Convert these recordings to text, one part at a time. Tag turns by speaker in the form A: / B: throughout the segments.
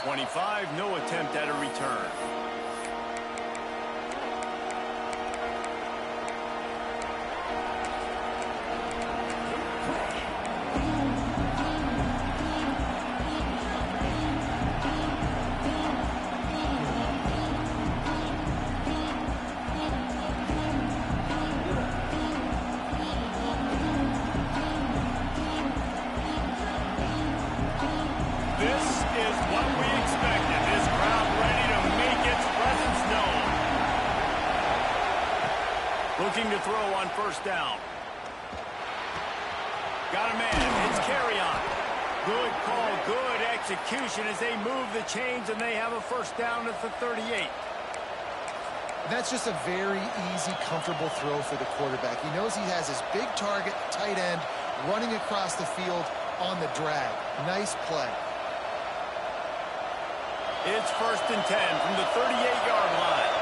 A: 25, no attempt at a return. Looking to throw on first down. Got a man. It's carry on. Good call, good execution as they move the chains, and they have a first down at the 38.
B: That's just a very easy, comfortable throw for the quarterback. He knows he has his big target, tight end, running across the field on the drag. Nice play.
A: It's 1st and 10 from the 38-yard line.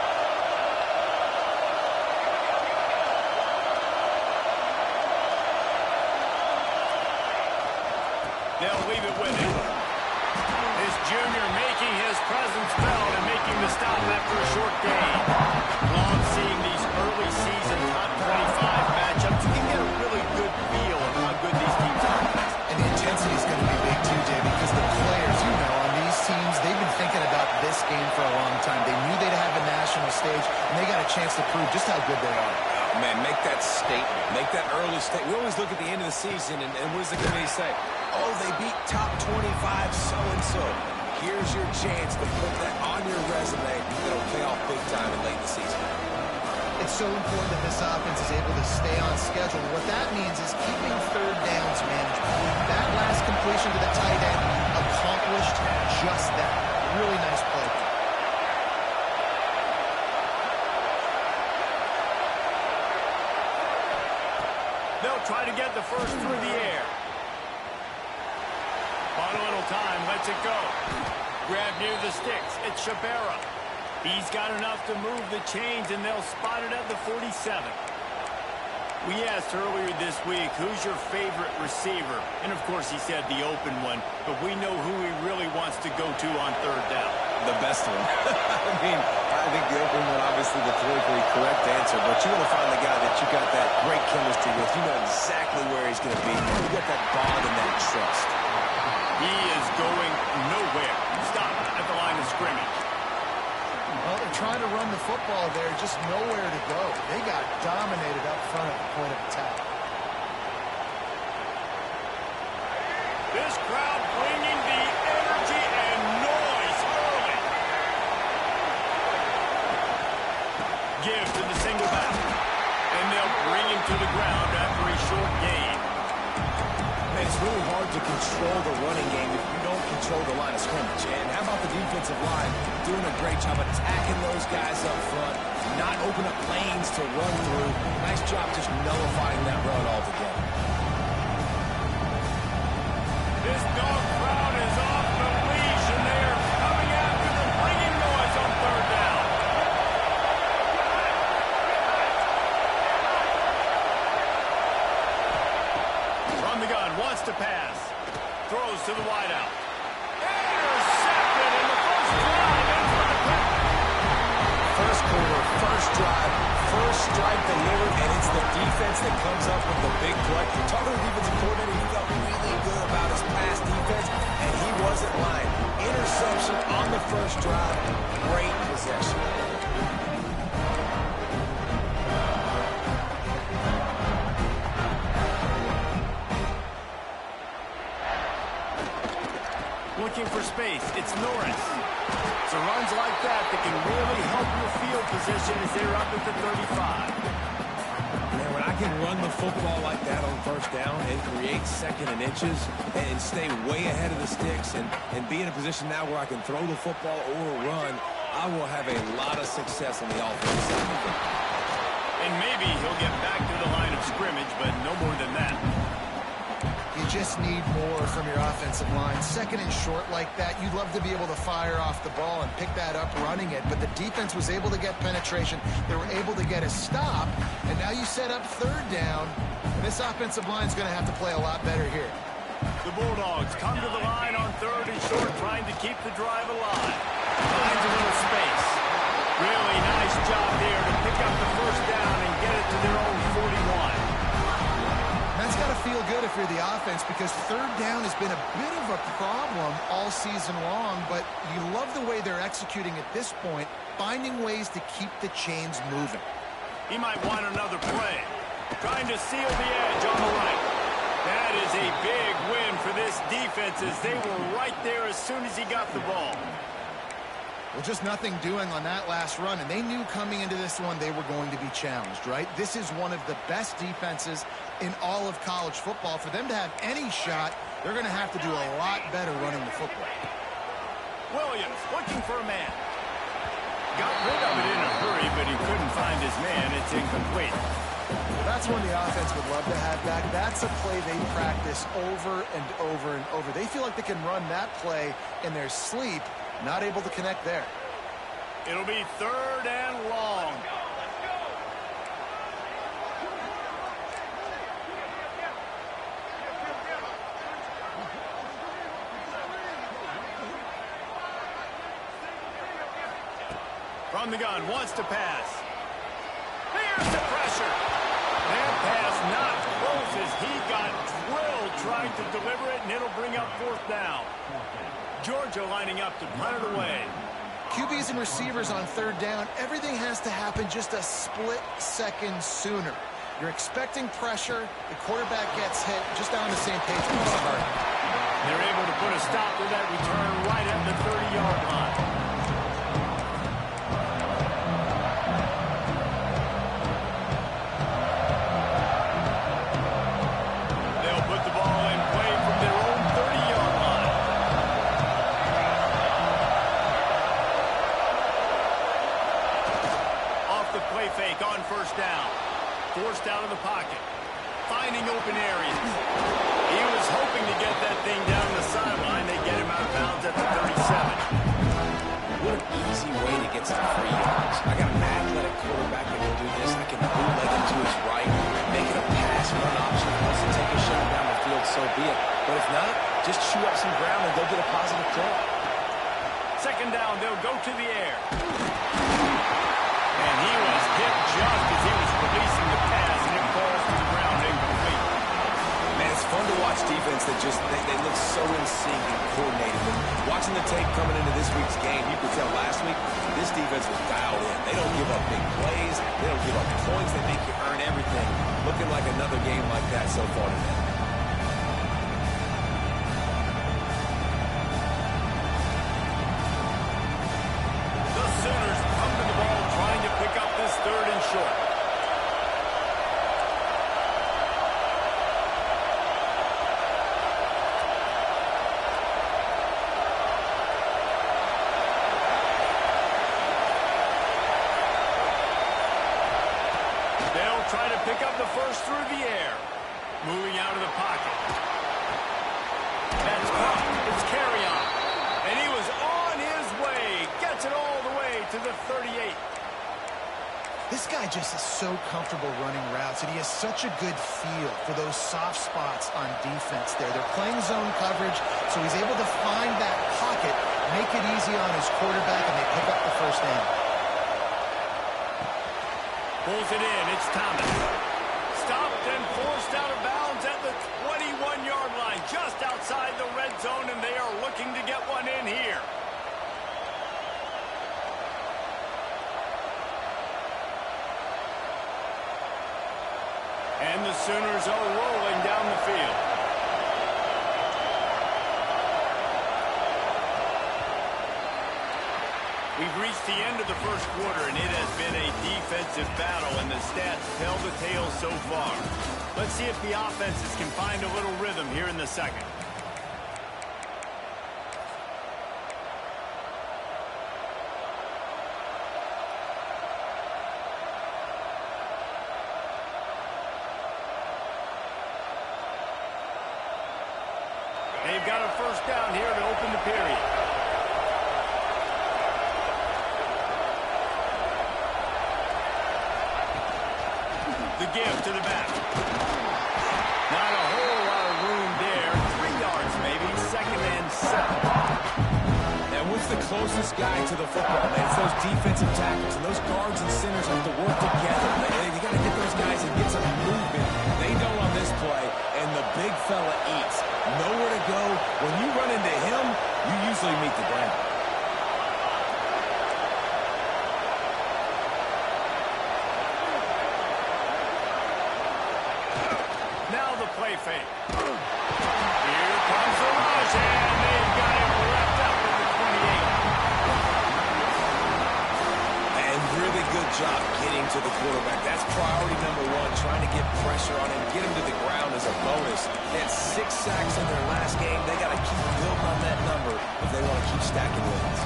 A: They'll leave it with him. This junior making his presence felt and making the stop after a short gain. Love seeing these early season top 25 matchups. You can get a really good feel of how good these teams are.
B: And the intensity is going to be big too, Jay, because the players, you know, on these teams, they've been thinking about this game for a long time. They knew they'd have a national stage, and they got a chance to prove just how good they are.
C: Man, make that statement. Make that early statement. We always look at the end of the season, and what does the committee say? Oh, they beat top 25 so-and-so. Here's your chance to put that on your resume that'll pay off big time in late in the season.
B: It's so important that this offense is able to stay on schedule. What that means is keeping third downs manageable. That last completion to the tight end accomplished just that. Really nice play.
A: They'll try to get the first through the air. On a little time, lets it go. Grab near the sticks. It's Shabera. He's got enough to move the chains, and they'll spot it at the 47. We asked earlier this week, who's your favorite receiver? And, of course, he said the open one, but we know who he really wants to go to on third down.
C: The best one. I think the open one, obviously the politically correct answer, but you want to find the guy that you got that great chemistry with. You know exactly where he's going to be. You got that bond and that trust.
A: He is going nowhere. Stop at the line of scrimmage.
B: Well, they're trying to run the football there, just nowhere to go. They got dominated up front at the point of attack.
A: This crowd bringing the energy and noise early. Give to the single back. And they'll bring him to the ground after a short gain.
C: Man, it's really hard to control the running game if you don't control the line of scrimmage. And how about the defensive line doing a great job attacking those guys up front, not open up lanes to run through. Nice job just nullifying that run altogether.
A: This dog crowd is off the leash, and they are coming after them, bringing noise on third down. From the gun, wants to pass. Throws to the wideout. Intercepted in the first drive.
C: First quarter, first drive, first strike delivered, and it's the defense that comes up with the big play. Talking to the defensive coordinator, he felt really good about his pass defense, and he wasn't lying. Interception on the first drive, great possession.
A: Looking for space. It's Norris. So runs like that can really help your field position as they're up at the 35.
C: Man, when I can run the football like that on first down and create second and inches and stay way ahead of the sticks and be in a position now where I can throw the football or run, I will have a lot of success on the offensive side of the ball.
A: And maybe he'll get back to the line of scrimmage, but no more than that.
B: You just need more from your offensive line. Second and short like that, you'd love to be able to fire off the ball and pick that up running it, but the defense was able to get penetration. They were able to get a stop, and now you set up third down, and this offensive line is going to have to play a lot better here.
A: The Bulldogs come to the line on 3rd and short, trying to keep the drive alive. Finds a little space. Really nice job there to pick up the first down and get it to their own 41.
B: That's got to feel good if you're the offense, because 3rd down has been a bit of a problem all season long, but you love the way they're executing at this point, finding ways to keep the chains moving.
A: He might want another play. Trying to seal the edge on the right. That is a big win for this defense, as they were right there as soon as he got the ball.
B: Well, just nothing doing on that last run, and they knew coming into this one they were going to be challenged, right? This is one of the best defenses in all of college football. For them to have any shot, they're going to have to do a lot better running the football.
A: Williams looking for a man. Got rid of it in a hurry, but he couldn't find his man. It's incomplete.
B: Well, that's one the offense would love to have back. That's a play they practice over and over and over. They feel like they can run that play in their sleep, not able to connect there.
A: It'll be 3rd and long. From the gun, wants to pass. Here's the pressure. That pass not close as he got drilled trying to deliver it, and it'll bring up 4th down. Georgia lining up to punt it away.
B: QBs and receivers on 3rd down, everything has to happen just a split second sooner. You're expecting pressure, the quarterback gets hit, just on the same page from the start.
A: They're able to put a stop to that return right at the 30-yard line. Fake on 1st down. Forced out of the pocket. Finding open areas. He was hoping to get that thing down the sideline. They get him out of bounds at the 37.
C: What an easy way to get some 3 yards. I got an athletic quarterback that can do this. I can bootleg him to his right, make it a pass run option. If he wants to take a shot down the field, so be it. But if not, just chew up some ground and go get a positive play.
A: 2nd down, they'll go to the air. And he was hit just as he was releasing the pass, and it falls to the ground incomplete.
C: Man, it's fun to watch defense that just, they look so in sync and coordinated. And watching the tape coming into this week's game, you could tell last week, this defense was dialed in. They don't give up big plays. They don't give up points. They make you earn everything. Looking like another game like that so far today.
A: Try to pick up the first through the air. Moving out of the pocket. That's caught. It's carry on. And he was on his way. Gets it all the way to the 38.
B: This guy just is so comfortable running routes, and he has such a good feel for those soft spots on defense there. They're playing zone coverage, so he's able to find that pocket, make it easy on his quarterback, and they pick up the first down.
A: Pulls it in. It's Thomas. Stopped and forced out of bounds at the 21-yard line, just outside the red zone, and they are looking to get one in here. And the Sooners are rolling down the field. We've reached the end of the first quarter, and it has been a defensive battle, and the stats tell the tale so far. Let's see if the offenses can find a little rhythm here in the second. They've got a first down here to open the period. The give to the back. Not a whole lot of room there. 3 yards.
C: the closest guy to the football, man. It's those defensive tackles, and those guards and centers have to work together. They got to get those guys and get some movement. They don't on this play, and the big fella eats. Nowhere to go. When you run into him, you usually meet the ground.
A: Now the play fake. Here comes the rush, and they've got him wrapped up in the 28.
C: And really good job getting to the quarterback. That's priority number one, trying to get pressure on him, get him to the ground as a bonus. They had 6 sacks in their last game. They got to keep building on that number if they want to keep stacking wins.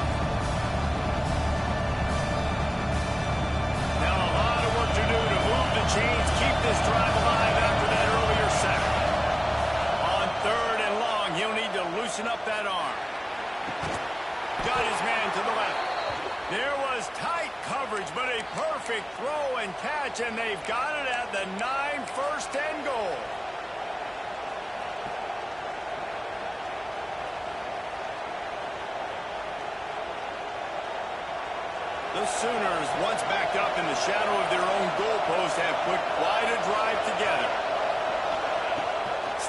A: Now a lot of work to do to move the chains, keep this drive alive after that earlier sack. On 3rd and long, he'll need to loosen up that arm. Got his man to the left. There was tight coverage, but a perfect throw and catch, and they've got it at the 9, 1st and goal. The Sooners, once backed up in the shadow of their own goalpost, have put quite a drive together.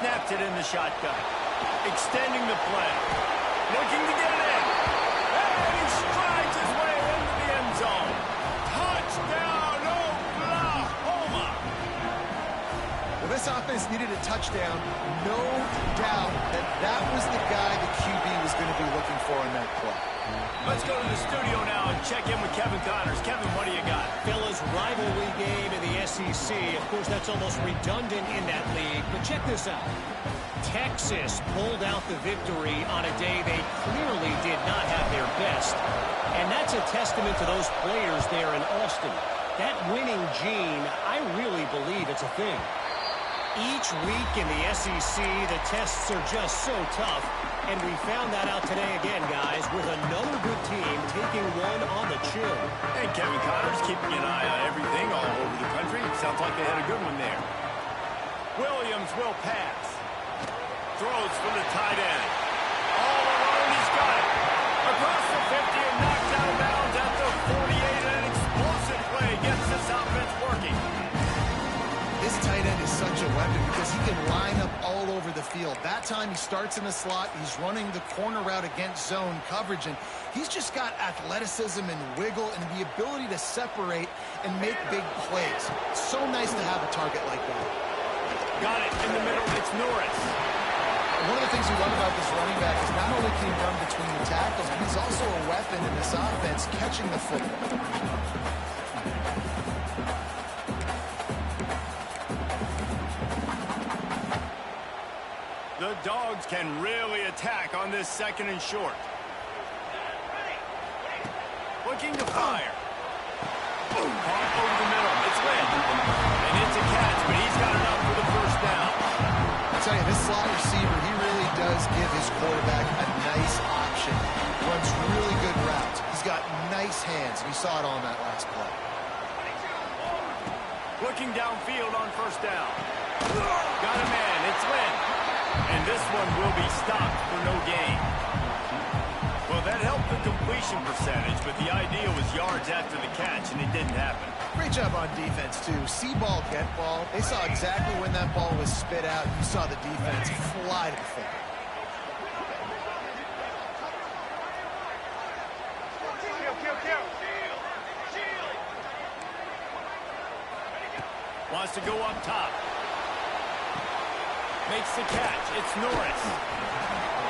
A: Snapped it in the shotgun. Extending the play. Looking to get it in. And he strides his way into the end zone. Touchdown, Oklahoma!
B: Well, this offense needed a touchdown. No doubt that was the guy the QB was going to be looking for in that play.
A: Let's go to the studio now and check in with Kevin Connors. Kevin, what do you got?
D: Fellas, rivalry game in the SEC. Of course, that's almost redundant in that league. But check this out. Texas pulled out the victory on a day they clearly did not have their best. And that's a testament to those players there in Austin. That winning gene, I really believe it's a thing. Each week in the SEC, the tests are just so tough. And we found that out today again, guys, with another good team taking one on the chin.
A: And Kevin Connors keeping an eye on everything all over the country. Sounds like they had a good one there. Williams will pass. Throws for the tight end. All alone, he's got it. Across the 50 and knocked out of bounds at the 48. And an explosive play gets this offense working.
B: This tight end is such a weapon because he can line up all over the field. That time he starts in the slot. He's running the corner route against zone coverage, and he's just got athleticism and wiggle and the ability to separate and make big plays. It's so nice to have a target like that.
A: Got it in the middle. It's Norris.
B: One of the things we love about this running back is not only can he run between the tackles, but he's also a weapon in this offense catching the football.
A: The Dogs can really attack on this 2nd and short. Looking to fire. Caught over the middle. It's Lynn. And it's a catch, but he's got enough for the 1st down.
B: I'll tell you, this slot receiver, he really does give his quarterback a nice option. Runs really good routes. He's got nice hands. We saw it on that last play.
A: Looking downfield on 1st down. Got a man. It's Lynn. And this one will be stopped for no gain. Well, that helped the completion percentage, but the idea was yards after the catch, and it didn't happen.
B: Great job on defense, too. See ball, get ball. They saw exactly when that ball was spit out. You saw the defense fly to the football.
A: Wants to go up top. Makes the catch. It's Norris.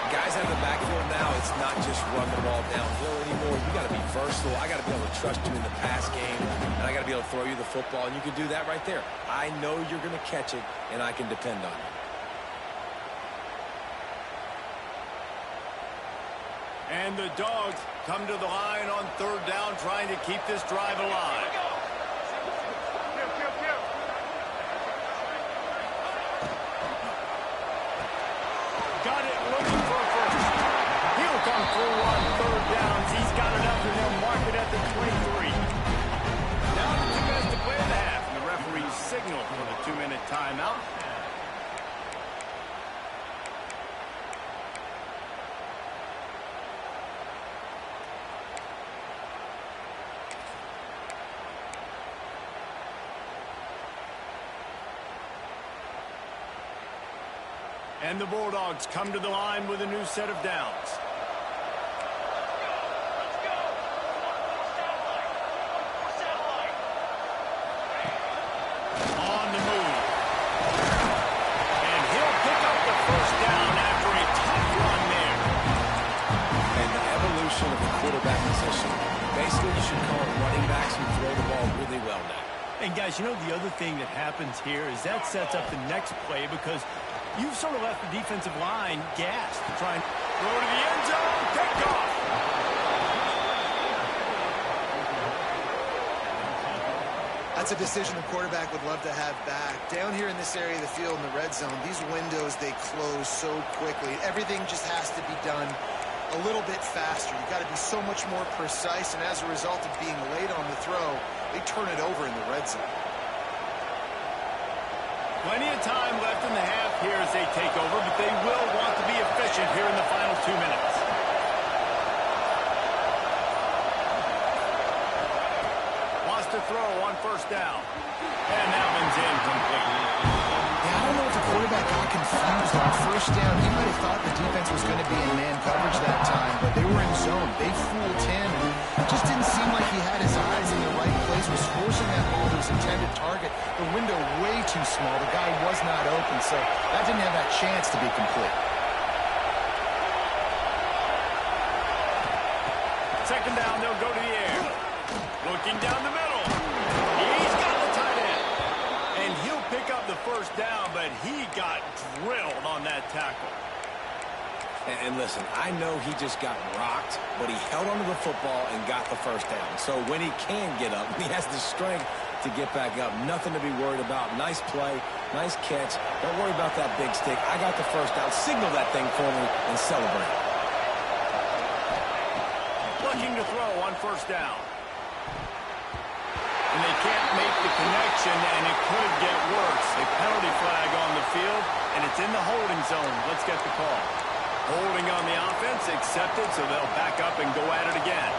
C: Guys out of the backfield now, it's not just run the ball downhill anymore. You got to be versatile. I got to be able to trust you in the pass game, and I got to be able to throw you the football, and you can do that right there. I know you're going to catch it, and I can depend on you.
A: And the Dogs come to the line on 3rd down, trying to keep this drive alive. Got it, looking for a 1st. He'll come through on 3rd downs. He's got enough, and they'll mark it at the 23. Now 2 minutes to play in the half. And the referee signal for the 2-minute timeout. And the Bulldogs come to the line with a new set of downs. On the move. And he'll pick up the first down after a tough run there.
C: And the evolution of the quarterback position. Basically, you should call it running backs who throw the ball really well now.
A: And guys, you know the other thing that happens here is that sets up the next play because you've sort of left the defensive line gassed to try and throw to the end zone. Pick off.
B: That's a decision the quarterback would love to have back. Down here in this area of the field in the red zone, these windows, they close so quickly. Everything just has to be done a little bit faster. You've got to be so much more precise, and as a result of being late on the throw, they turn it over in the red zone.
A: Plenty of time left in the half here as they take over, but they will want to be efficient here in the final 2 minutes. Wants to throw on first down. And that one's incomplete.
B: Yeah, I don't know if the quarterback got confused on first down. He might have thought the defense was going to be in man coverage that time, but they were in zone. They fooled him. It just didn't seem like he had his eyes in the right place, was forcing that ball to his intended target. The window way too small. The guy was not open, so that didn't have that chance to be complete.
A: Second down, they'll go to the air. Looking down the middle. He's got the tight end. And he'll pick up the first down, but he got drilled on that tackle.
C: And listen, I know he just got rocked, but he held onto the football and got the first down. So when he can get up, he has the strength to get back up. Nothing to be worried about. Nice play, nice catch. Don't worry about that big stick. I got the first down. Signal that thing for me and celebrate.
A: Looking to throw on first down. And they can't make the connection, and it could get worse. A penalty flag on the field, and it's in the holding zone. Let's get the call. Holding on the offense, accepted, so they'll back up and go at it again.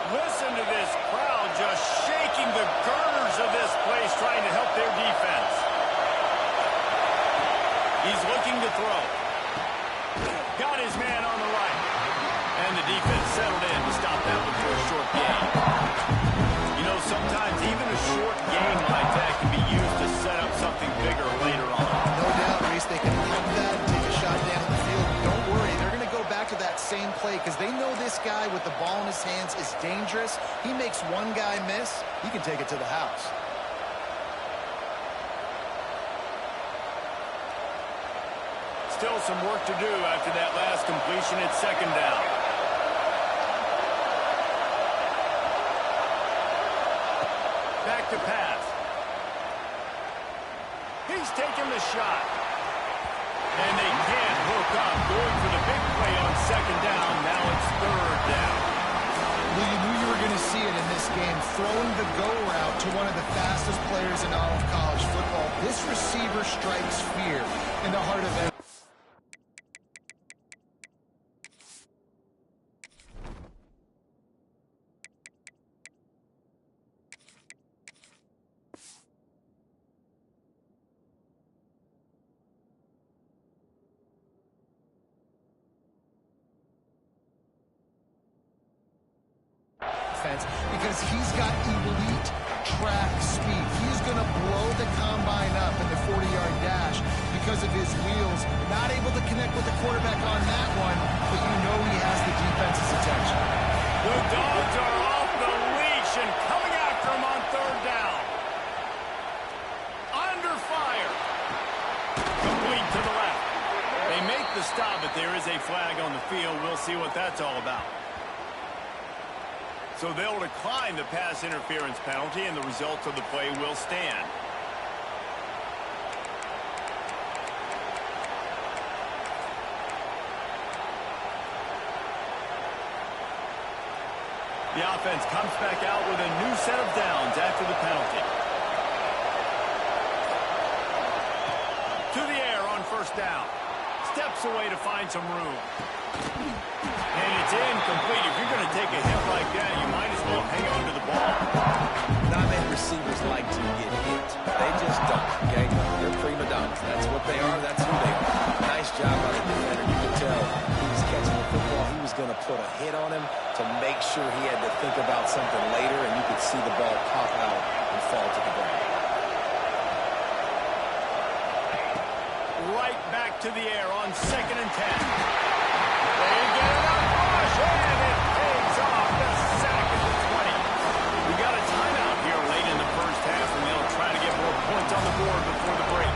A: Listen to this crowd just shaking the girders of this place, trying to help their defense. He's looking to throw. Got his man on the right. And the defense settled in to stop that one for a short gain. You know, sometimes even a short gain like that can be used to set up something bigger later on.
B: No doubt, Reese, they can pump that and take a shot down the field. Don't worry, they're going to go back to that same play because they know this guy with the ball in his hands is dangerous. He makes one guy miss, he can take it to the house.
A: Still some work to do after that last completion. It's second down. Back to pass. He's taking the shot. And they can't hook up. Going for the big play on second down. Now it's third down.
B: Well, you knew you were going to see it in this game. Throwing the go route to one of the fastest players in all of college football. This receiver strikes fear in the heart of every. Because he's got elite track speed. He's going to blow the combine up in the 40-yard dash because of his wheels. Not able to connect with the quarterback on that one, but you know he has the defense's attention.
A: The Dogs are off the leash and coming after him on third down. Under fire. Complete to the left. They make the stop, but there is a flag on the field. We'll see what that's all about. So they'll decline the pass interference penalty, and the results of the play will stand. The offense comes back out with a new set of downs after the penalty. to the air on first down. Steps away to find some room. And it's incomplete. If you're going to take a hit like that, you might as well hang on to the ball.
C: Not many receivers like to get hit. They just don't, okay? They're prima donnas. That's what they are. That's who they are. Nice job by the defender. You can tell he was catching the football. He was going to put a hit on him to make sure he had to think about something later, and you could see the ball pop out and fall to the ground.
A: Right back to the air on 2nd and 10. They get it up, rush, and it pays off. The sack at the 20. We got a timeout here late in the first half, and they'll try to get more points on the board before the break.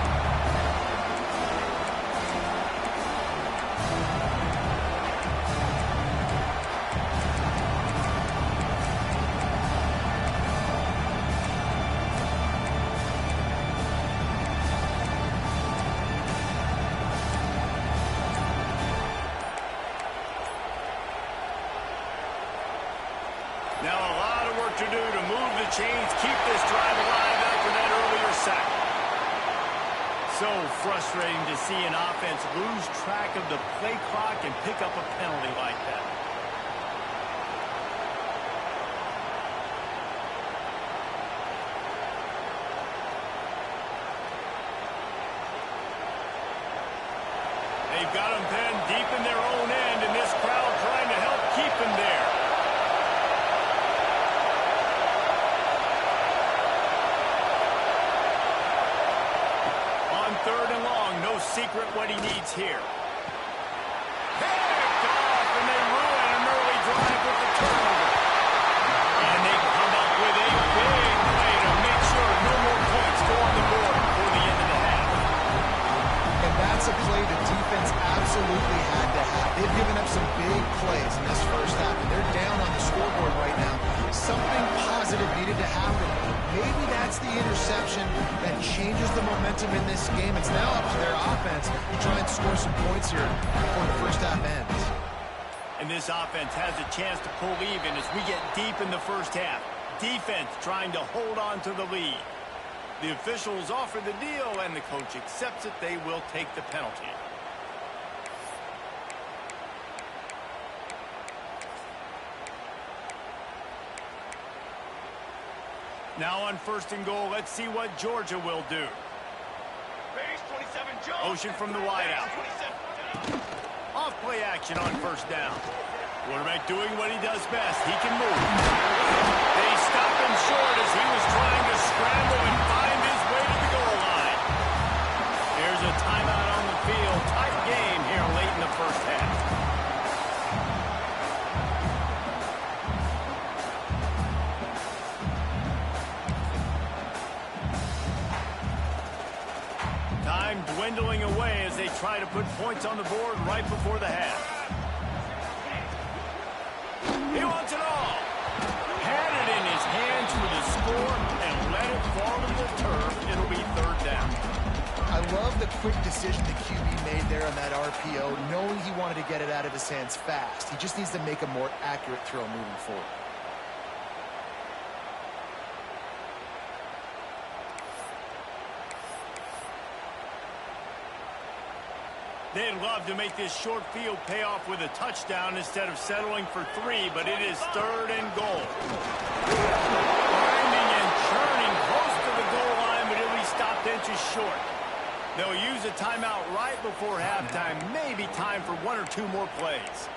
A: Now a lot of work to do to move the chains, keep this drive alive after that earlier sack. So frustrating to see an offense lose track of the play clock and pick up a penalty like that. They've got them pinned deep in their own end, and this crowd trying to help keep them there. Third and long, no secret what he needs here. Picked off, and they ruin an early drive with the turnover. And they come up with a big play to make sure no more points go on the board before the end of the half.
B: And that's a play the defense absolutely had to have. They've given up some big plays in this first half, and they're down on the scoreboard right now. Something positive needed to happen. Maybe that's the interception that changes the momentum in this game. It's now up to their offense to try and score some points here before the first half ends.
A: And this offense has a chance to pull even as we get deep in the first half. Defense trying to hold on to the lead. The officials offer the deal, and the coach accepts it. They will take the penalty. Now on 1st and goal, let's see what Georgia will do. Motion from the wideout. Off play action on 1st down. Quarterback doing what he does best. He can move. They stop him short as he was trying to scramble and find his way to the goal line. There's a timeout on the field. Tight game here late in the first half. Time dwindling away as they try to put points on the board right before the half. He wants it all. Had it in his hands for the score and let it fall to the turf. It'll be 3rd down.
B: I love the quick decision the QB made there on that RPO, knowing he wanted to get it out of his hands fast. He just needs to make a more accurate throw moving forward.
A: They'd love to make this short field pay off with a touchdown instead of settling for 3, but it is 3rd and goal. Grinding and churning close to the goal line, but it'll be stopped inches short. They'll use a timeout right before halftime. Maybe time for 1 or 2 more plays.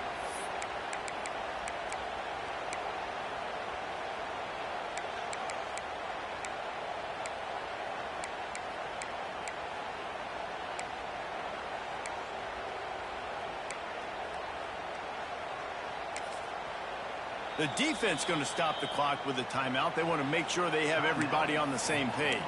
A: The defense going to stop the clock with a timeout. They want to make sure they have everybody on the same page.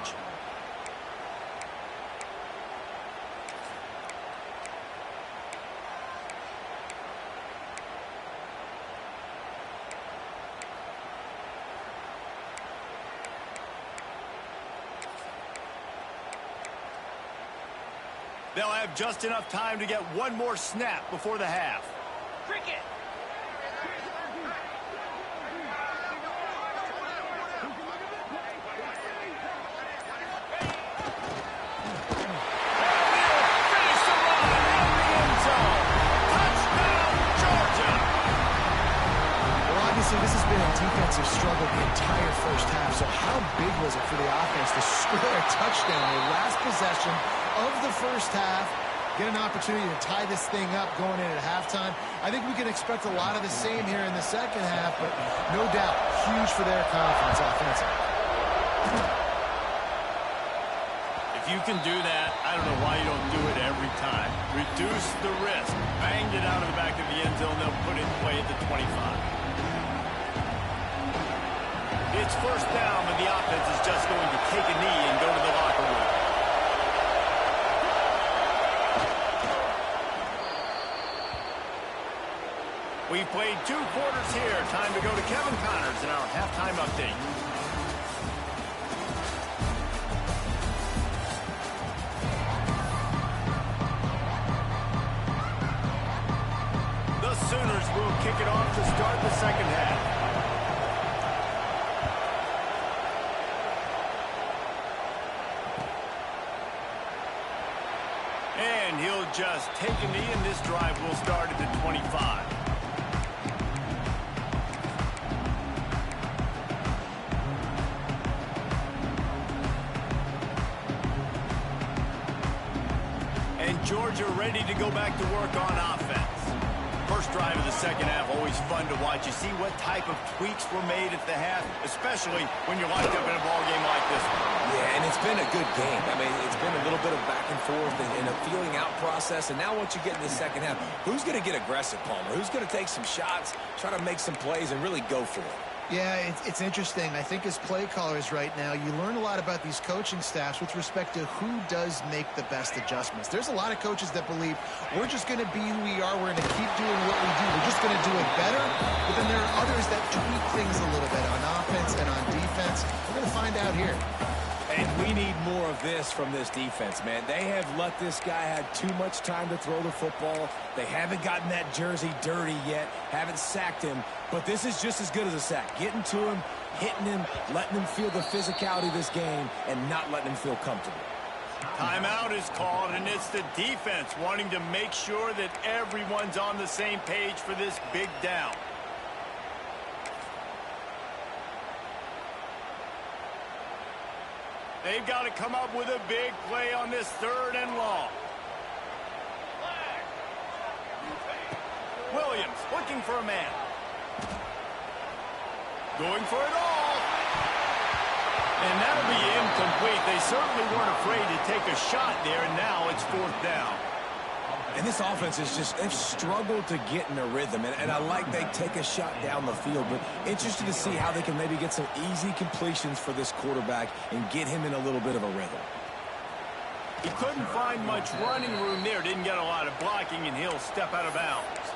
A: They'll have just enough time to get 1 more snap before the half.
E: Cricket.
B: Obviously, this has been a defensive struggle the entire first half, so how big was it for the offense to score a touchdown in the last possession of the first half, get an opportunity to tie this thing up going in at halftime? I think we can expect a lot of the same here in the second half, but no doubt, huge for their confidence offensively.
A: If you can do that, I don't know why you don't do it every time. Reduce the risk. Banged it out of the back of the end zone. They'll put it in play at the 25. It's first down, but the offense is just going to take a knee and go to the locker room. We've played 2 quarters here. Time to go to Kevin Connors in our halftime update. The Sooners will kick it off to start the second half. And he'll just take a knee, and this drive will start at the 25. And Georgia ready to go back to work on offense. First drive of the second half, always fun to watch. You see what type of tweaks were made at the half, especially when you're locked up in a ball game like this one.
C: Yeah, and it's been a good game. I mean, it's been a little bit of back and forth and a feeling out process. And now once you get in the second half, who's going to get aggressive, Palmer? Who's going to take some shots, try to make some plays, and really go for it?
B: Yeah, it's interesting. I think as play callers right now, you learn a lot about these coaching staffs with respect to who does make the best adjustments. There's a lot of coaches that believe we're just going to be who we are. We're going to keep doing what we do. We're just going to do it better. But then there are others that tweak things a little bit on offense and on defense. We're going to find out here.
C: And we need more of this from this defense, man. They have let this guy have too much time to throw the football. They haven't gotten that jersey dirty yet, haven't sacked him. But this is just as good as a sack. Getting to him, hitting him, letting him feel the physicality of this game, and not letting him feel comfortable.
A: Timeout is called, and it's the defense wanting to make sure that everyone's on the same page for this big down. They've got to come up with a big play on this 3rd and long. Williams looking for a man. Going for it all. And that'll be incomplete. They certainly weren't afraid to take a shot there, and now it's 4th down.
C: And this offense is just, they've struggled to get in a rhythm. And I like they take a shot down the field, but interested to see how they can maybe get some easy completions for this quarterback and get him in a little bit of a rhythm.
A: He couldn't find much running room there. Didn't get a lot of blocking, and he'll step out of bounds.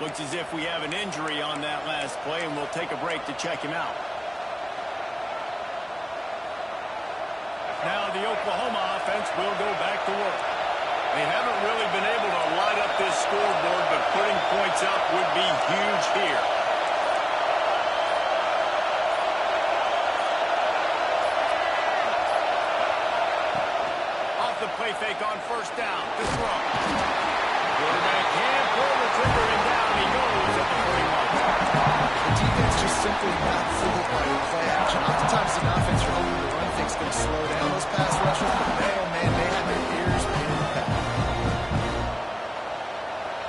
A: Looks as if we have an injury on that last play, and we'll take a break to check him out. Now the Oklahoma offense will go back to work. They haven't really been able to light up this scoreboard, but putting points up would be huge here. Off the play fake on first down. To throw. Quarterback can't pull the trigger, and down he goes at the 41.
B: The defense just simply not fooled by the play action. Oftentimes an offense, you're hoping the run fake's going to slow down those pass rushers, but man, they have their ears pinned back.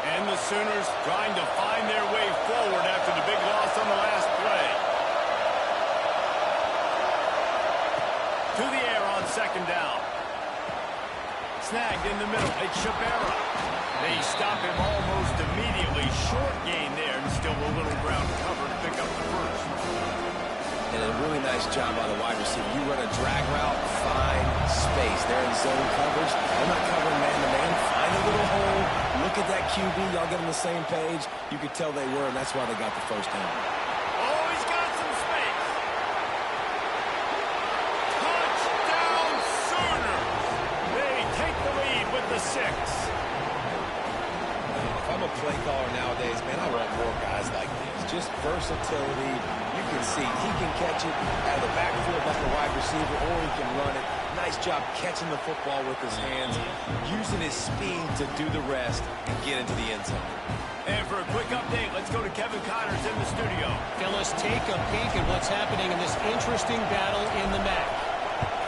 A: And the Sooners trying to find their way forward after the big loss on the last play. To the air on second down. Snagged in the middle. It's Shabera. They stop him almost immediately. Short gain there, and still a little ground cover to pick up the first.
C: And a really nice job by the wide receiver. You run a drag route, find space. They're in zone coverage. They're not covering man-to-man. Find a little hole. Look at that QB. Y'all get on the same page. You could tell they were, and that's why they got the first down.
A: Oh, he's got some space. Touchdown, Sooners. They take the lead with the 6.
C: If I'm a play caller nowadays, man, I want more guys like this. Just versatility. You can see he can catch it out of the backfield like a wide receiver, or he can run it. Nice job catching the football with his hands, using his speed to do the rest and get into the end zone.
A: And for a quick update, let's go to Kevin Connors in the studio.
D: Fellas, take a peek at what's happening in this interesting battle in the MAC.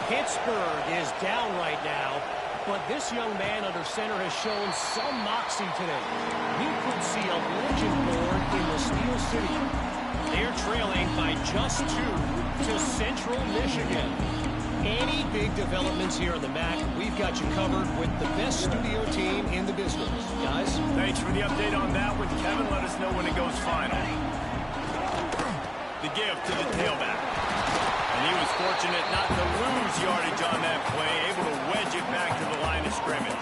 D: Pittsburgh is down right now, but this young man under center has shown some moxie today. You could see a legend born in the Steel City. They're trailing by just 2 to Central Michigan. Any big developments here in the MAC, we've got you covered with the best studio team in the business. Guys?
A: Thanks for the update on that one, Kevin. Let us know when it goes final. The give to the tailback. And he was fortunate not to lose yardage on that play, able to wedge it back to the line of scrimmage.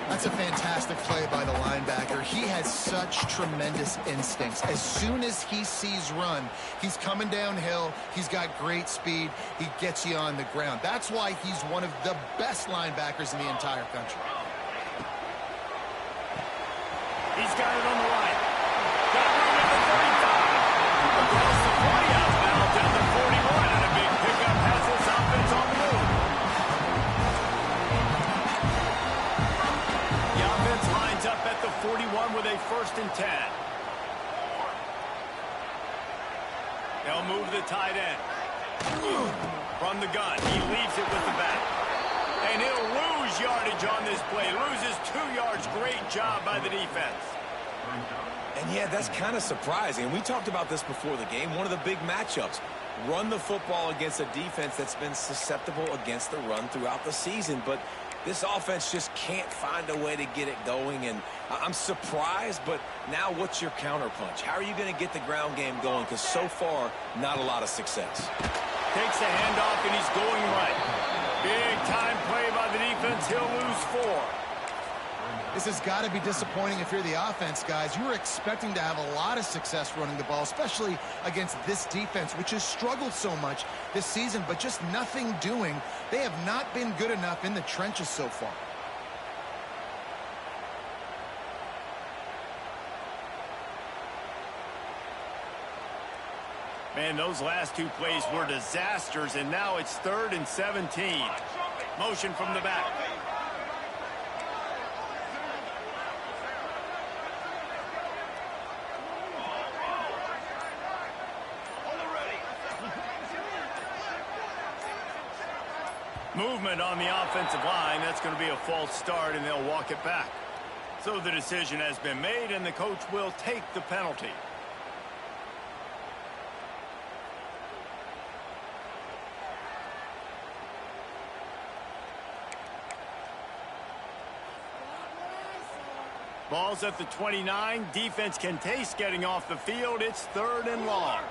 B: That's a fantastic play by the linebacker. He has such tremendous instincts. As soon as he sees run, he's coming downhill. He's got great speed. He gets you on the ground. That's why he's one of the best linebackers in the entire country.
A: He's got it on the line. Got room at the 35. Across the 40 outbound down the 41. And a big pickup has this offense on the move. The offense lines up at the 41 with a 1st and 10. They'll move the tight end. From the gun, he leaves it with the back. And he'll lose yardage on this play. Loses 2 yards. Great job by the defense.
C: And yeah, that's kind of surprising. We talked about this before the game. One of the big matchups. Run the football against a defense that's been susceptible against the run throughout the season. But this offense just can't find a way to get it going. And I'm surprised, but now what's your counterpunch? How are you going to get the ground game going? Because so far, not a lot of success.
A: Takes the handoff, and he's going right. Big time play by the defense. He'll lose 4.
B: This has got to be disappointing if you're the offense, guys. You were expecting to have a lot of success running the ball, especially against this defense, which has struggled so much this season, but just nothing doing. They have not been good enough in the trenches so far.
A: Man, those last 2 plays were disasters, and now it's 3rd and 17. Motion from the back. Movement on the offensive line. That's going to be a false start, and they'll walk it back. So the decision has been made, and the coach will take the penalty. Ball's at the 29. Defense can taste getting off the field. It's 3rd and long.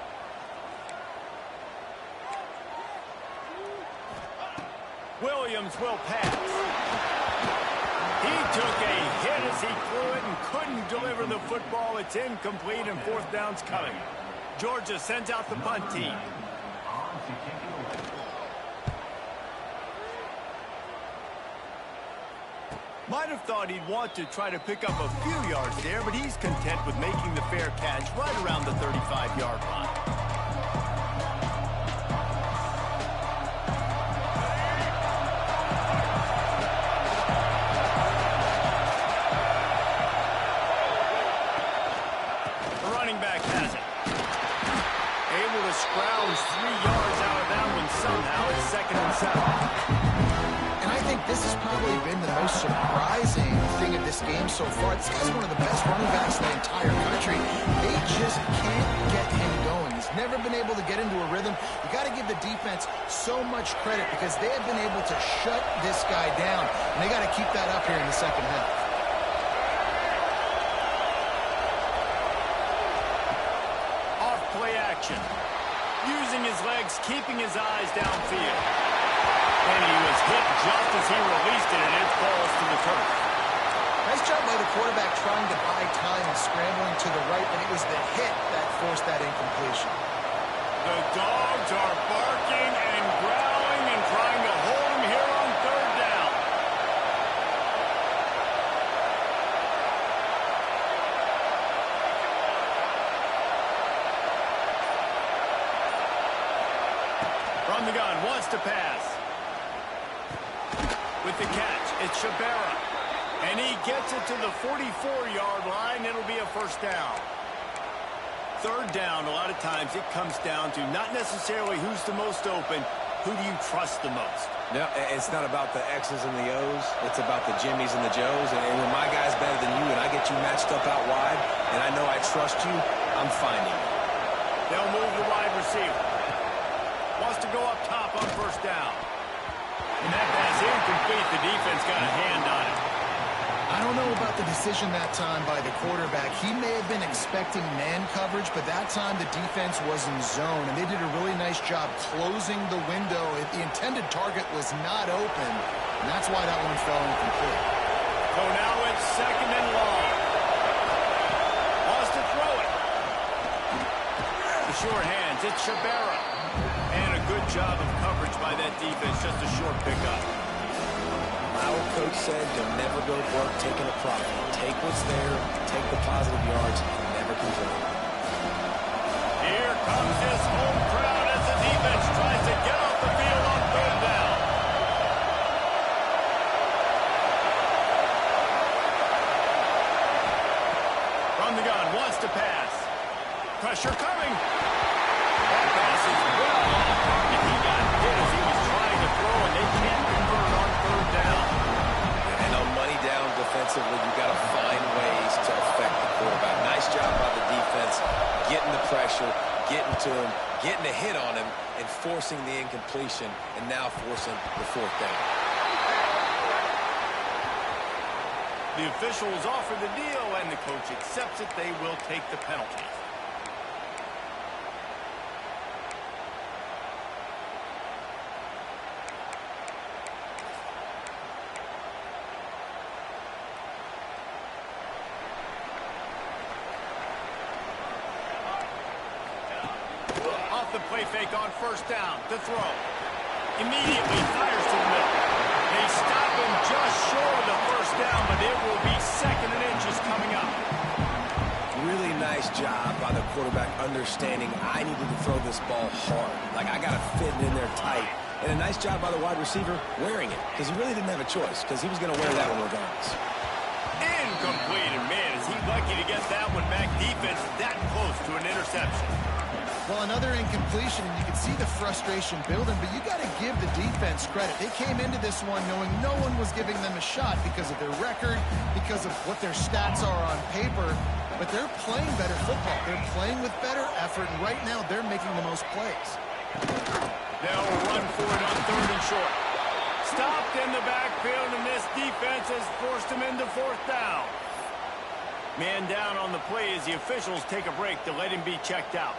A: Williams will pass. He took a hit as he threw it and couldn't deliver the football. It's incomplete, and 4th down's coming. Georgia sends out the punt team. Might have thought he'd want to try to pick up a few yards there, but he's content with making the fair catch right around the 35-yard line. The running back has it. Able to scrounge 3 yards out of that one somehow. It's 2nd and 7.
B: And I think this has probably been the most surprising thing of this game so far. This guy's one of the best running backs in the entire country. They just can't get him going. He's never been able to get into a rhythm. You got to give the defense so much credit because they have been able to shut this guy down. And they got to keep that up here in the 2nd half.
A: Off play action. Using his legs, keeping his eyes downfield. And he was hit just as he released it, and it falls to the turf.
B: Nice job by the quarterback trying to buy time and scrambling to the right, but it was the hit that forced that incompletion.
A: The dogs are barking and growling and trying to hold him here on 3rd down. From the gun, wants to pass. With the catch, it's Shabera. And he gets it to the 44-yard line. It'll be a first down. Third down, a lot of times it comes down to not necessarily who's the most open, who do you trust the most?
C: No, it's not about the X's and the O's. It's about the Jimmies and the Joes. And when my guy's better than you and I get you matched up out wide and I know I trust you, I'm finding you.
A: They'll move the wide receiver. Wants to go up top on first down. And that pass incomplete. The defense got a hand on it.
B: I don't know about the decision that time by the quarterback. He may have been expecting man coverage, but that time the defense was in zone, and they did a really nice job closing the window. The intended target was not open, and that's why that one fell incomplete.
A: So now it's second and long. Wants to throw it. The short hands, it's Shabera. And a good job of coverage by that defense, just a short pickup.
C: Our coach said you'll never go to work taking a profit. Take what's there, take the positive yards, and never complain.
A: Here comes his home crowd as the defense tries to get off the field on third down. From the gun, wants to pass. Pressure coming. That pass is well off target. He got hit as he was trying to throw, and they can't convert on third down.
C: And on money down defensively, you got to find ways to affect the quarterback. Nice job by the defense, getting the pressure, getting to him, getting a hit on him, and forcing the incompletion, and now forcing the fourth down.
A: The officials offer the deal, and the coach accepts it. They will take the penalty. Off the play fake on first down. The throw. Immediately fires to the middle. They stop him just short of the first down, but it will be second and inches coming up.
C: Really nice job by the quarterback understanding I needed to throw this ball hard. Like, I got to fit it in there tight. And a nice job by the wide receiver wearing it, because he really didn't have a choice, because he was going to wear that one regardless.
A: Incomplete, and man, is he lucky to get that one back. Defense that close to an interception.
B: Well, another incompletion, and you can see the frustration building, but you got to give the defense credit. They came into this one knowing no one was giving them a shot because of their record, because of what their stats are on paper, but they're playing better football. They're playing with better effort, and right now they're making the most plays.
A: They'll run for it on third and short. Stopped in the backfield, and this defense has forced him into fourth down. Man down on the play as the officials take a break to let him be checked out.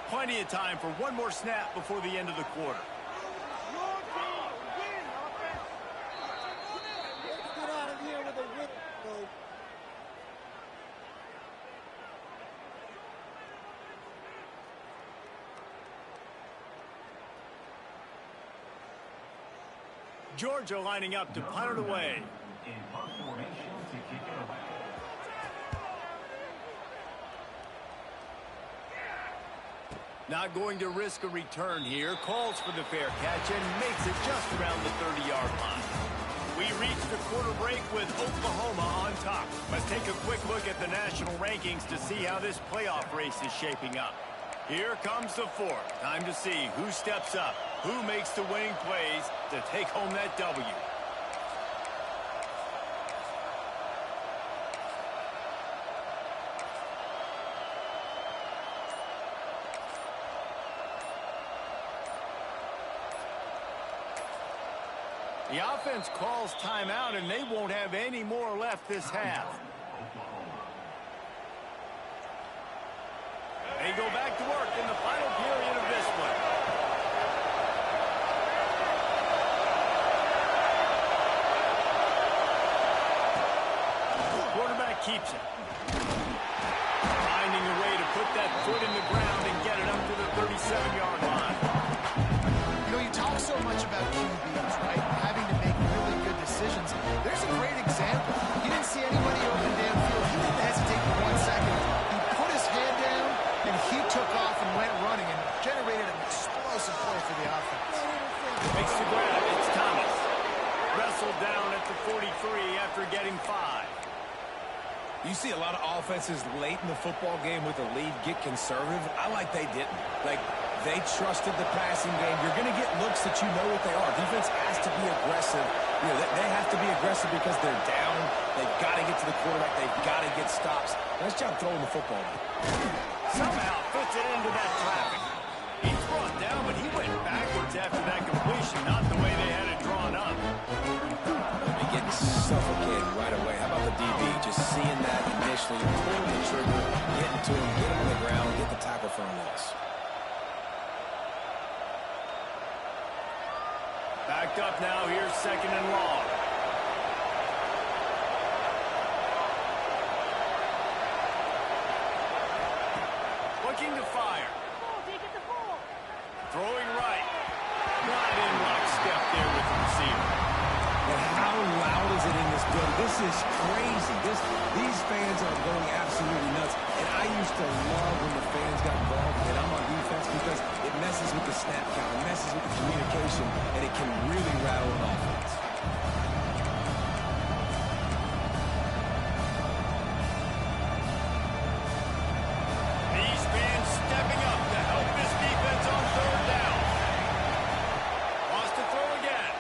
A: Plenty of time for one more snap before the end of the quarter.
E: Get out of here with a win, bro.
A: Georgia lining up to punt it away. Not going to risk a return here. Calls for the fair catch and makes it just around the 30-yard line. We reach the quarter break with Oklahoma on top. Let's take a quick look at the national rankings to see how this playoff race is shaping up. Here comes the fourth. Time to see who steps up, who makes the winning plays to take home that W. The offense calls timeout, and they won't have any more left this half. They go back to work in the final period of this one. Quarterback keeps it. Finding a way to put that foot in the ground and get it up to the 37-yard line.
B: You know, you talk so much about QBs, right? Having to make really example. He didn't see anybody open downfield. He didn't hesitate for 1 second. He put his hand down, and he took off and went running and generated an explosive play for the offense.
A: Makes the grab. It's Thomas. Wrestled down at the 43 after getting 5.
C: You see a lot of offenses late in the football game with a lead get conservative. I like they didn't. Like, they trusted the passing game. You're going to get looks that you know what they are. Defense has to be aggressive. You know, they have to be aggressive because they're down. They've got to get to the quarterback. They've got to get stops. Nice job throwing the football.
A: Somehow fits it into that traffic. He's brought down, but he went backwards after that completion, not the way they had it drawn up.
C: They get suffocated right away. How about the DB? Just seeing that initially, pulling the trigger, getting to him, get him on the ground, get the tackle for a loss.
A: Backed up now, here's 2nd and long. Looking to fire. Throwing right. Not in lockstep there with the receiver.
C: And how loud is it in this building? This is crazy. These fans are going absolutely nuts. And I used to love when the fans got involved, and I'm on defense because it messes with the snap count, it messes with the communication, and it can really rattle an offense.
A: These fans stepping up to help this defense on 3rd down. Wants to throw again.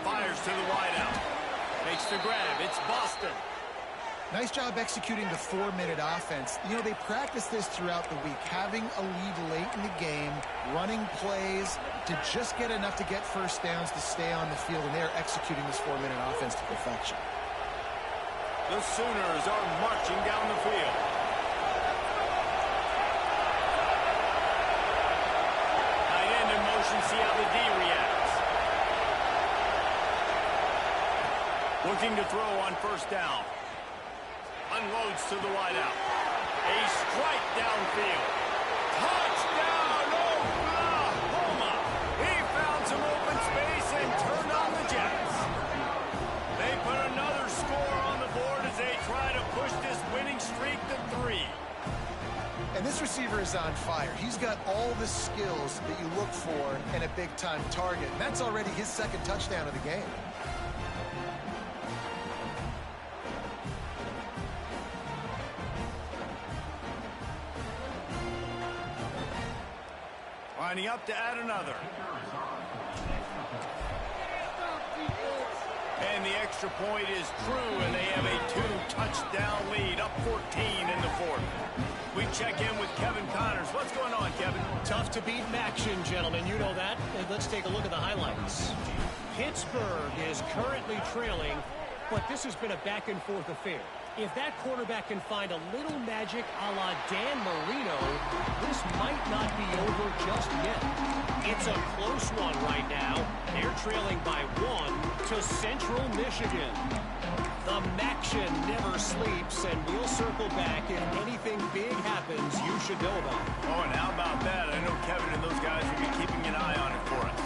A: Fires to the wideout. Makes the grab. It's Boston.
B: Nice job executing the 4-minute offense. You know, they practice this throughout the week, having a lead late in the game, running plays to just get enough to get first downs to stay on the field, and they're executing this 4-minute offense to perfection.
A: The Sooners are marching down the field. Tight end in motion, see how the D reacts. Looking to throw on 1st down. Unloads to the wideout. A strike downfield. Touchdown, Oklahoma! He found some open space and turned on the Jets. They put another score on the board as they try to push this winning streak to 3.
B: And this receiver is on fire. He's got all the skills that you look for in a big-time target. And that's already his 2nd touchdown of the game.
A: Lining up to add another. And the extra point is true, and they have a 2-touchdown lead, up 14 in the 4th. We check in with Kevin Connors. What's going on, Kevin?
D: Tough to beat action, gentlemen. You know that. And let's take a look at the highlights. Pittsburgh is currently trailing, but this has been a back-and-forth affair. If that quarterback can find a little magic a la Dan Marino, this might not be over just yet. It's a close one right now. They're trailing by 1 to Central Michigan. The Maction never sleeps, and we'll circle back if anything big happens you should know about.
A: Oh, and how about that? I know Kevin and those guys will be keeping an eye on it for us.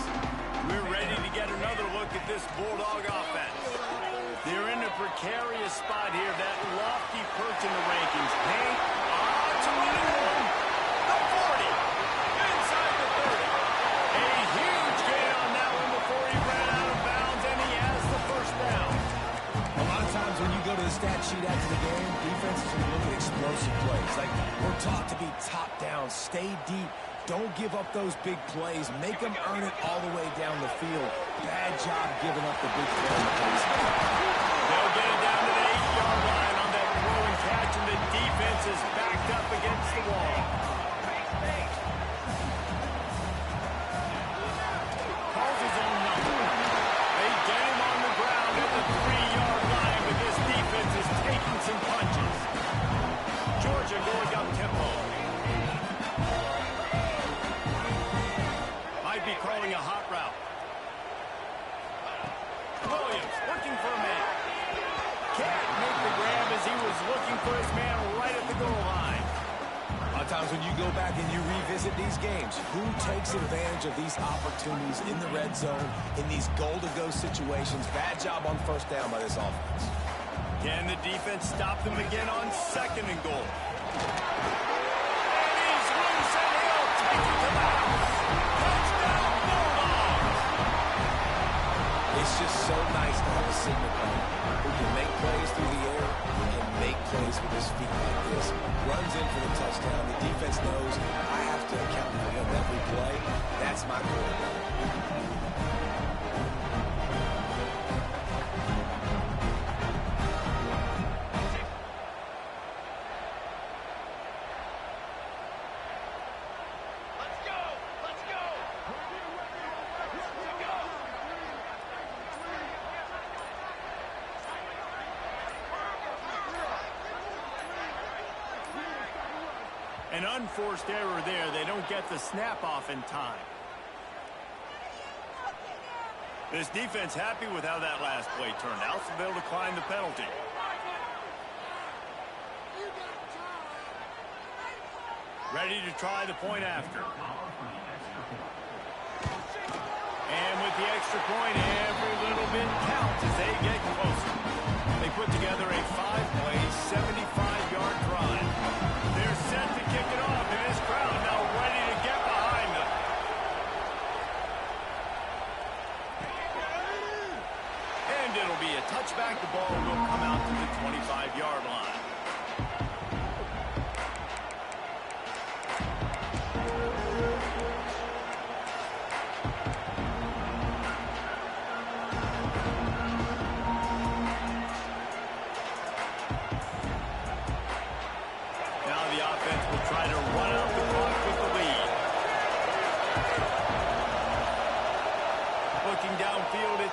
A: We're ready to get another look at this Bulldog offense. They're in a precarious spot here, that lofty perch in the rankings. Hey, it's a running one. The 40, inside the 30. A huge gain on that one before he ran out of bounds, and he has the 1st down.
C: A lot of times when you go to the stat sheet after the game, defenses will look at explosive plays. Like, we're taught to be top down, stay deep. Don't give up those big plays. Make them earn it all the way down the field. Bad job giving up the big plays.
A: They'll get it down to the 8-yard line on that throw and catch, and the defense is backed up against the wall. Calls his own number. They get him on the ground at the 3-yard line, but this defense is taking some punches. Georgia going up tempo. Might be calling a hot route. Williams looking for a man. Can't make the grab as he was looking for his man right at the goal line. A
C: sometimes when you go back and you revisit these games, who takes advantage of these opportunities in the red zone, in these goal-to-go situations? Bad job on first down by this offense.
A: Can the defense stop them again on 2nd and goal? And he's loose, and he'll take it to the house. Touchdown, Bulldogs!
C: It's just so nice to have a signal player who can make plays through the air and make plays with his feet like this. Runs in for the touchdown. The defense knows I have to account for him every play. That's my quarterback.
A: An unforced error there. They don't get the snap off in time. This defense happy with how that last play turned out, so they'll decline the penalty. Ready to try the point after. And with the extra point, every little bit counts as they get closer. They put together a 5-play, 75-yard drive. They're set to kick it off, and this crowd now ready to get behind them. And it'll be a touchback. The ball will come out to the 25-yard line.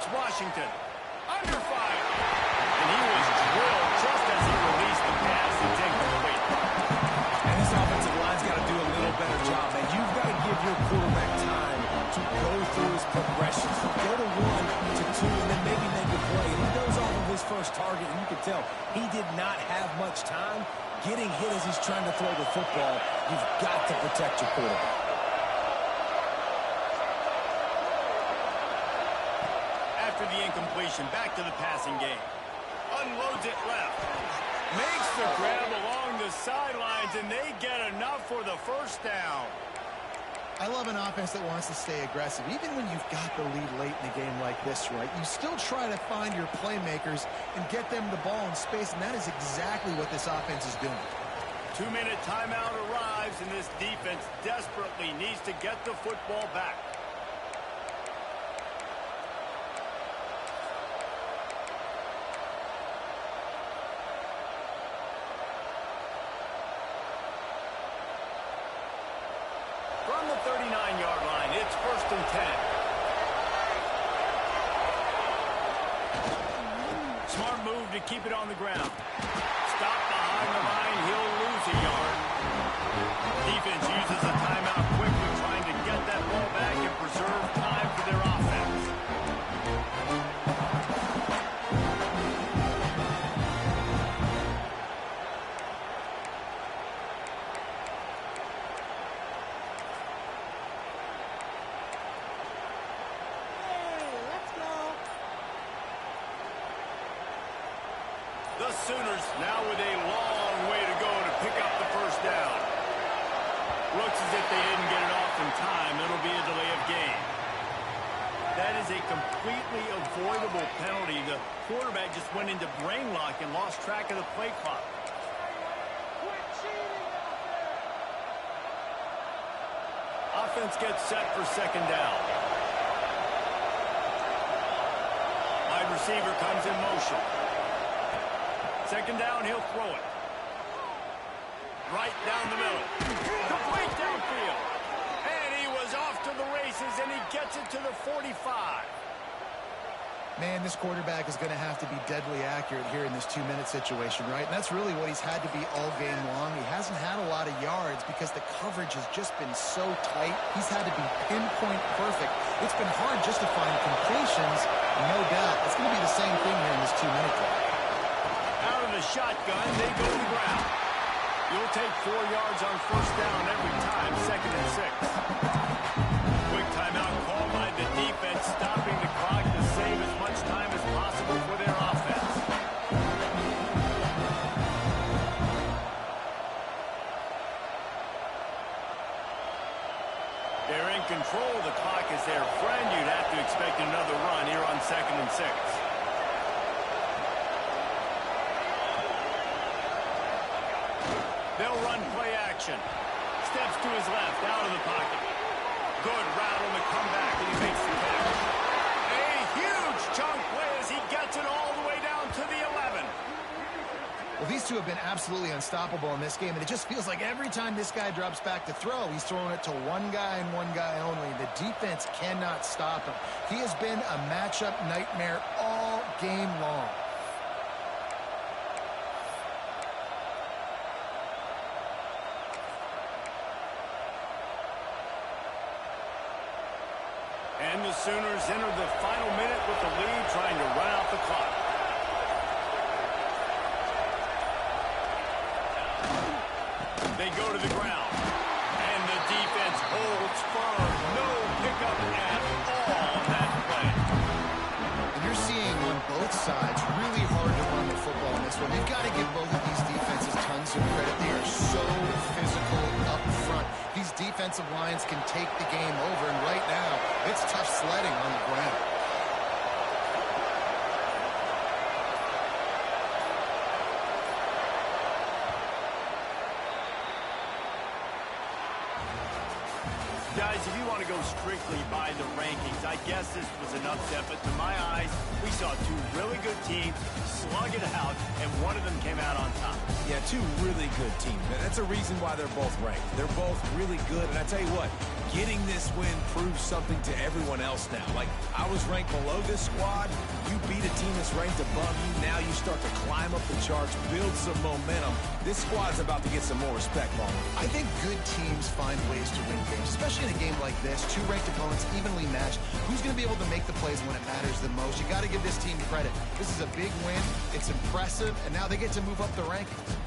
A: Washington under fire, and he was drilled just as he released the pass. It's incomplete.
C: And this offensive line's got to do a little better job, man. You've got to give your quarterback time to go through his progressions. Go to 1 to 2, and then maybe make a play. And he goes off of his first target, and you can tell he did not have much time getting hit as he's trying to throw the football. You've got to protect your quarterback.
A: After the incompletion, back to the passing game. Unloads it left. Makes the grab along the sidelines, and they get enough for the first down.
B: I love an offense that wants to stay aggressive. Even when you've got the lead late in a game like this, right, you still try to find your playmakers and get them the ball in space, and that is exactly what this offense is doing.
A: 2-minute timeout arrives, and this defense desperately needs to get the football back. From the 39-yard line, it's 1st and 10. Smart move to keep it on the ground. Stop behind the line, he'll lose a yard. Defense uses a timeout quickly, trying to get that ball back and preserve time for their offense. The Sooners now with a long way to go to pick up the first down. Looks as if they didn't get it off in time. It'll be a delay of game. That is a completely avoidable penalty. The quarterback just went into brain lock and lost track of the play clock. Offense gets set for 2nd down. Wide receiver comes in motion. 2nd down, he'll throw it. Right down the middle. Complete downfield. And he was off to the races, and he gets it to the 45.
B: Man, this quarterback is going to have to be deadly accurate here in this 2-minute situation, right? And that's really what he's had to be all game long. He hasn't had a lot of yards because the coverage has just been so tight. He's had to be pinpoint perfect. It's been hard just to find completions, no doubt. It's going to be the same thing here in this 2-minute drive.
A: Out of the shotgun, they go to the ground. You'll take 4 yards on first down every time, 2nd and 6. Quick timeout call by the defense, stopping the clock to save as much time as possible for their offense. They're in control. The clock is their friend. You'd have to expect another run here on 2nd and 6. They'll run play action. Steps to his left, out of the pocket. Good route on the comeback, and he makes the catch. A huge chunk play as he gets it all the way down to the 11.
B: Well, these two have been absolutely unstoppable in this game, and it just feels like every time this guy drops back to throw, he's throwing it to one guy and one guy only. The defense cannot stop him. He has been a matchup nightmare all game long.
A: And the Sooners enter the final minute with the lead, trying to run out the clock. They go to the ground. And the defense holds firm. No pickup at all on that play.
B: And you're seeing on both sides really hard to run the football in this one. You've got to give both of these defenses tons of credit. They are so physical up front. These defensive lines can take the game over, and right now, it's tough sledding on the ground.
A: Guys, if you want to go strictly by the rankings, I guess this was an upset, but to my eyes, we saw two really good teams slug it out, and one of them came out on top.
C: Yeah, two really good teams. That's a reason why they're both ranked. They're both really good, and I tell you what, getting this win proves something to everyone else now. Like, I was ranked below this squad. You beat a team that's ranked above you. Now you start to climb up the charts, build some momentum. This squad's about to get some more respect, Marlon.
B: I think good teams find ways to win games, especially in a game like this. Two ranked opponents evenly matched. Who's going to be able to make the plays when it matters the most? You got to give this team credit. This is a big win. It's impressive, and now they get to move up the rankings.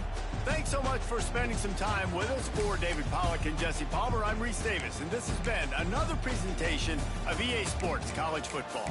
A: Thanks so much for spending some time with us. For David Pollack and Jesse Palmer, I'm Reese Davis, and this has been another presentation of EA Sports College Football.